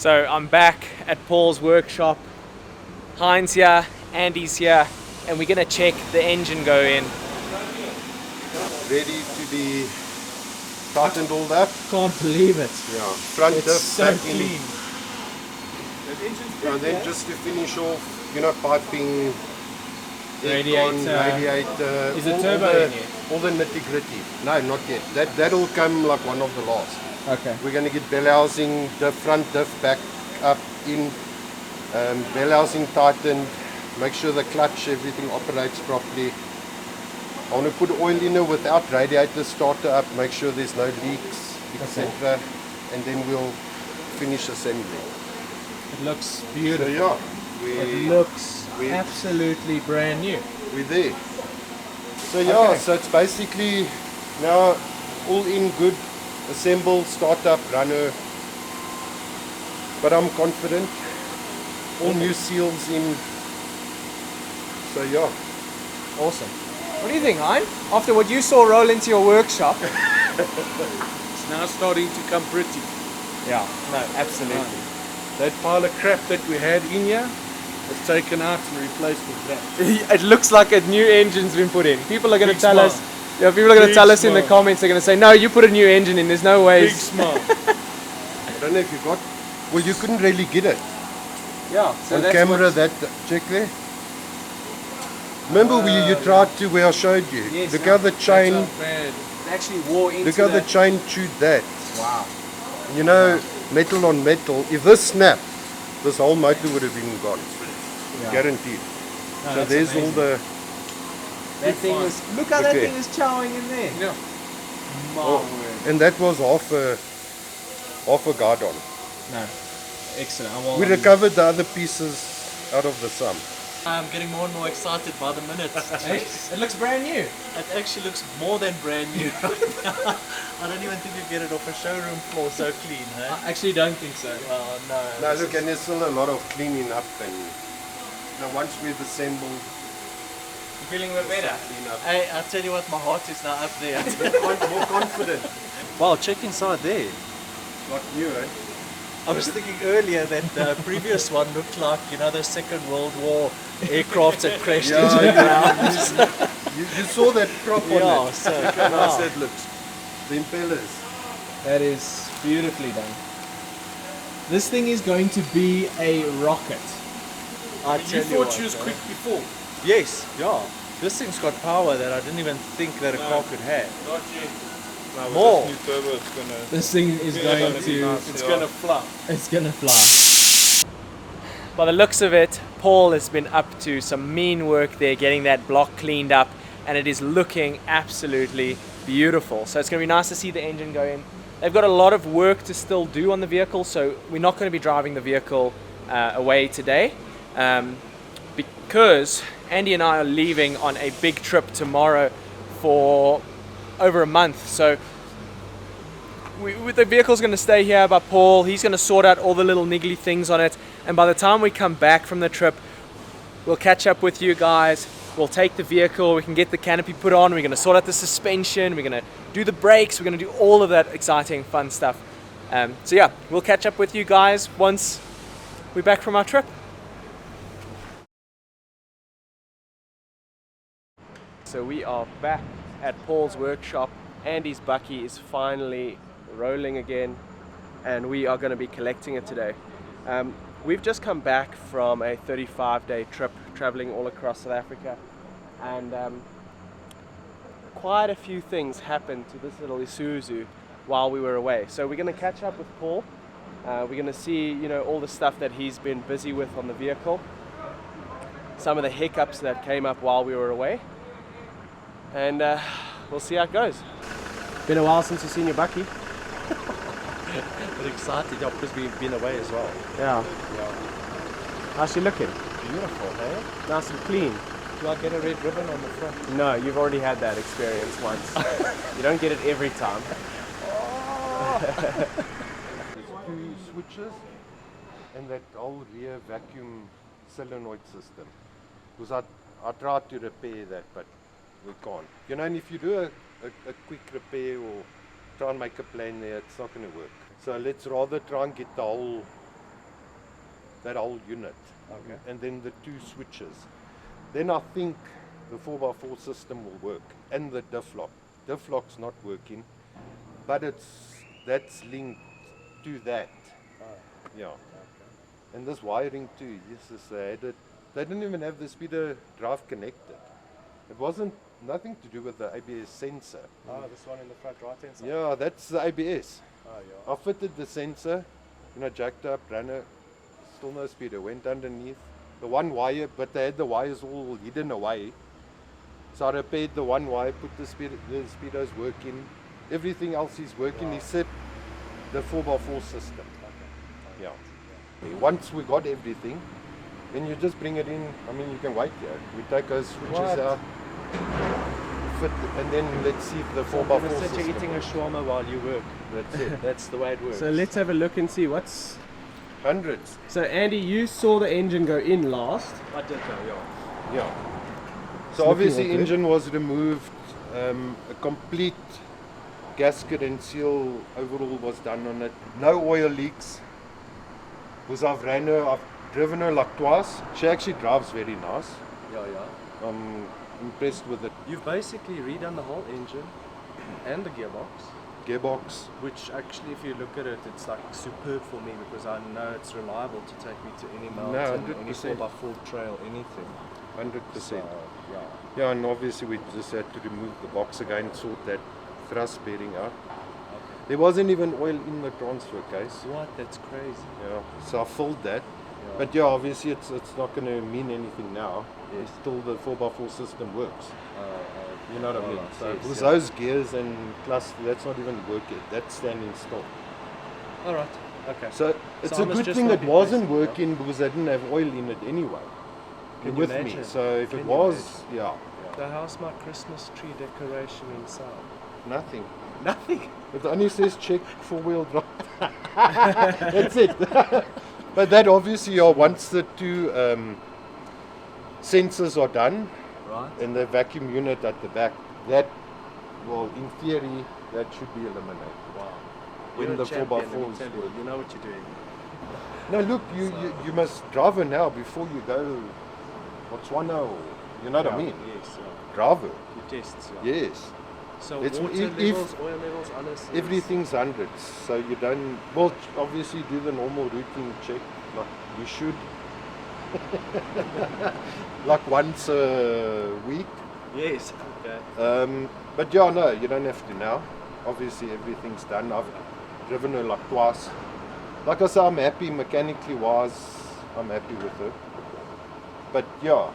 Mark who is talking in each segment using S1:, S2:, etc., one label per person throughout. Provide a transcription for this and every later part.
S1: So I'm back at Paul's workshop. Heinz here, Andy's here, and we're gonna check the engine go in.
S2: Ready to be tightened all that.
S1: Can't believe it.
S2: Yeah, front
S1: It's
S2: diff,
S1: so
S2: back
S1: clean.
S2: in. And then just to finish off, you know, piping, radiator.
S1: Is the turbo in yet?
S2: All the nitty gritty. No, not yet. That'll come like one of the last.
S1: Okay.
S2: We're going to get bell housing, the front diff back up in, bell housing tightened, make sure the clutch, everything operates properly. I want to put oil in it without radiator starter up, make sure there's no leaks, etc. And then we'll finish assembly.
S1: It looks beautiful.
S2: So yeah,
S1: It looks absolutely brand new.
S2: we're there. So yeah, so it's basically now all in good, assemble, start up, runner. But I'm confident. All new seals in. So yeah.
S1: Awesome. What do you think, Hein? After what you saw roll into your workshop?
S3: It's now starting to come pretty.
S1: Yeah, no, absolutely.
S3: That pile of crap that we had in here was taken out and replaced with that.
S1: It looks like a new engine's been put in. People are going to
S3: Big
S1: tell
S3: smile.
S1: us. Yeah, people are going to
S3: Big
S1: tell us in the
S3: smile.
S1: comments. They're going to say, "No, you put a new engine in. There's no way."
S3: Big smile.
S2: I don't know if you got. Well, you couldn't really get it
S1: Yeah. So
S2: on
S1: that's
S2: camera.
S1: what-
S2: That check there. Remember you tried to where I showed you.
S1: Yes,
S2: look
S1: yeah.
S2: how the chain.
S3: That's not bad.
S1: it actually wore into.
S2: Look how the chain chewed that.
S1: Wow.
S2: You know, metal on metal. If this snapped, this whole motor would have been gone.
S1: Yeah.
S2: Guaranteed.
S1: No,
S2: So
S1: that's
S2: there's
S1: amazing.
S2: all the.
S1: That thing is. Look how that
S2: Okay.
S1: thing is chowing in there.
S3: Yeah.
S1: My
S2: Oh,
S1: word.
S2: and that was half a guard on.
S1: No. Excellent. I want.
S2: We recovered the other pieces out of the sum.
S4: I'm getting more and more excited by the minutes.
S1: It looks brand new.
S4: It actually looks more than brand new. I don't even think you get it off a showroom floor so clean, hey?
S1: I actually don't think so.
S4: Oh no.
S2: Now look, and there's still a lot of cleaning up, and once we've assembled,
S1: You feeling a bit better?
S2: clean up,
S4: Hey, I tell you what, my heart is now up there.
S2: more confident.
S4: Wow, check inside there.
S2: Not new, eh?
S4: I was thinking earlier that the previous one looked like, you know, the Second World War aircraft that crashed into the ground.
S2: You saw that prop on
S4: Yeah,
S2: it.
S4: so
S2: How nice that looks. The impellers.
S1: That is beautifully done. This thing is going to be a rocket.
S4: I
S3: You
S4: tell
S3: thought
S4: what,
S3: she was
S4: eh?
S3: quick before.
S4: Yes, yeah. This thing's got power that I didn't even think that a car could have.
S3: Not yet. No, with
S4: More.
S3: this new turbo, it's gonna.
S1: This thing is going to.
S3: It's gonna fly.
S1: It's gonna fly. By the looks of it, Paul has been up to some mean work there, getting that block cleaned up, and it is looking absolutely beautiful. So it's going to be nice to see the engine go in. They've got a lot of work to still do on the vehicle, so we're not going to be driving the vehicle away today, because Andy and I are leaving on a big trip tomorrow for over a month. So the vehicle's going to stay here by Paul. He's going to sort out all the little niggly things on it, and by the time we come back from the trip, we'll catch up with you guys. We'll take the vehicle, we can get the canopy put on, we're going to sort out the suspension, we're going to do the brakes, we're going to do all of that exciting fun stuff. So yeah, we'll catch up with you guys once we're back from our trip. So we are back at Paul's workshop. Andy's bucky is finally rolling again, and we are going to be collecting it today. We've just come back from a 35-day trip traveling all across South Africa, and quite a few things happened to this little Isuzu while we were away. So we're going to catch up with Paul. We're going to see, you know, all the stuff that he's been busy with on the vehicle, some of the hiccups that came up while we were away, and we'll see how it goes. Been a while since you've seen your bucky.
S4: But excited, yeah, because we've been away as well.
S1: Yeah. How's she looking?
S4: Beautiful, hey?
S1: Nice and clean.
S4: Do I get a red ribbon on the front?
S1: No, you've already had that experience once. You don't get it every time.
S2: There's 2 switches and that whole rear vacuum solenoid system. Because I tried to repair that, but we can't. You know, and if you do a quick repair or try and make a plan there, it's not going to work. So let's rather try and get the whole that whole unit.
S3: Okay.
S2: And then the 2 switches. Then I think the 4x4 system will work, and the diff lock. Diff lock's not working, but that's linked to that. Yeah. And this wiring too, yes, they didn't even have the speeder drive connected. It wasn't nothing to do with the ABS sensor.
S4: This one in the front right hand side.
S2: Yeah, that's the ABS.
S4: Yeah.
S2: I fitted the sensor, jacked up, ran it, still no speeder, went underneath. The one wire, but they had the wires all hidden away. So I repaired the one wire, put the speedos working. Everything else is working except the 4x4 system. Yeah. Once we got everything, then you just bring it in. I mean, you can wait here. We take those switches out, fit, and then let's see if the 4x4 system.
S4: You're eating a shawarma while you work.
S2: That's it.
S4: That's the way it works.
S1: So let's have a look and see what's...
S2: Hundreds.
S1: So Andy, you saw the engine go in last.
S4: I did know, yeah.
S2: Yeah. So obviously engine was removed, a complete gasket and seal overall was done on it. No oil leaks. Because I've driven her like twice. She actually drives very nice.
S4: Yeah.
S2: I'm impressed with it.
S4: You've basically redone the whole engine and the gearbox, which actually, if you look at it, it's like superb for me because I know it's reliable to take me to any mountain, any 4x4 trail, anything.
S2: 100%.
S4: Yeah.
S2: Yeah, and obviously we just had to remove the box again, sort that thrust bearing out. There wasn't even oil in the transfer case.
S4: What? That's crazy.
S2: Yeah, so I filled that.
S4: Yeah.
S2: But yeah, obviously it's not going to mean anything now.
S4: Yes.
S2: Still the 4x4 system works. You know what I mean? So
S4: yes,
S2: with those gears and cluster, that's not even working. That's standing still.
S4: All right. Okay.
S2: So it's
S4: So
S2: a
S4: I must
S2: good
S4: just
S2: thing
S4: not
S2: it
S4: be
S2: wasn't
S4: basic,
S2: working because I didn't have oil in it anyway.
S4: Can you
S2: with
S4: imagine?
S2: me. So if
S4: Can
S2: it
S4: you
S2: was, yeah,
S4: So how's my Christmas tree decoration inside?
S2: nothing.
S4: Nothing.
S2: It only says check 4-wheel drive. That's it. But that obviously, once the 2 sensors are done,
S4: Right.
S2: and the vacuum unit at the back, that, well, in theory, that should be eliminated.
S4: Wow.
S2: When
S4: You're
S2: the
S4: a champion,
S2: 4x4
S4: let me
S2: is
S4: tell you. You know what you're doing.
S2: No, look, you must drive her now before you go Botswana, or, you know what I mean?
S4: Yes. Yeah.
S2: Drive her,
S4: You tests. Yeah.
S2: yes.
S4: So
S2: It's-
S4: water
S2: if-
S4: levels, oil levels, alles.
S2: Everything's hundreds, so you don't, well, obviously do the normal routine check, like you should. Like once a week.
S4: Yes. Okay.
S2: But yeah, no, you don't have to now. Obviously everything's done. I've driven her like twice. Like I said, I'm happy mechanically wise, I'm happy with her. But yeah,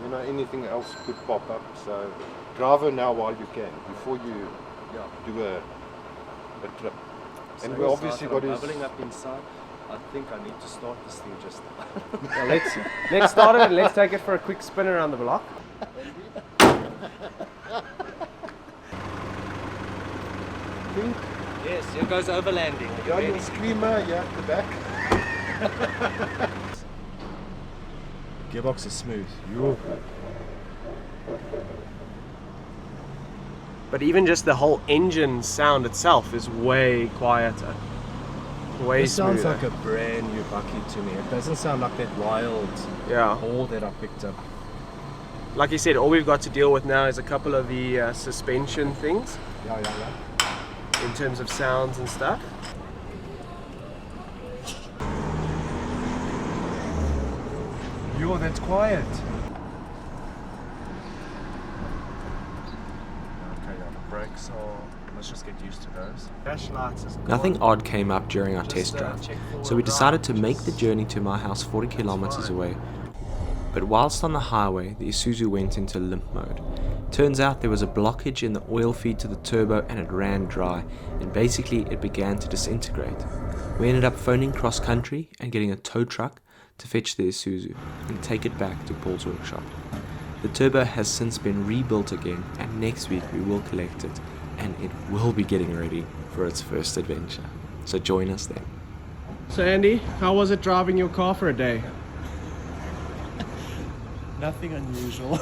S2: you know, anything else could pop up, so drive her now while you can, before you do a trip. And we obviously got his...
S4: bubbling up inside. I think I need to start this thing just now.
S1: Well, let's start it and let's take it for a quick spin around the block.
S2: Think,
S4: Yes, here goes overlanding.
S2: yeah, little screamer, yeah, at the back.
S4: Gearbox is smooth.
S1: But even just the whole engine sound itself is way quieter. Way
S4: It sounds
S1: smoother.
S4: like a brand new bucket to me. It doesn't sound like that wild
S1: Yeah.
S4: ball that I picked up.
S1: Like you said, all we've got to deal with now is a couple of the suspension things
S4: Yeah.
S1: in terms of sounds and stuff.
S4: Yo, that's quiet. Okay, yeah, the brakes are... Let's just get used to those.
S1: Dash lights is
S5: Nothing odd came up during our test drive,
S1: check
S5: so we
S1: forward
S5: decided to
S1: drive,
S5: make
S1: which
S5: the
S1: is-
S5: journey to my house 40 kilometers away. But whilst on the highway, the Isuzu went into limp mode. Turns out there was a blockage in the oil feed to the turbo and it ran dry, and basically it began to disintegrate. We ended up phoning cross country and getting a tow truck to fetch the Isuzu and take it back to Paul's workshop. The turbo has since been rebuilt again, and next week we will collect it, and it will be getting ready for its first adventure. So join us then.
S1: So Andy, how was it driving your car for a day?
S4: Nothing unusual.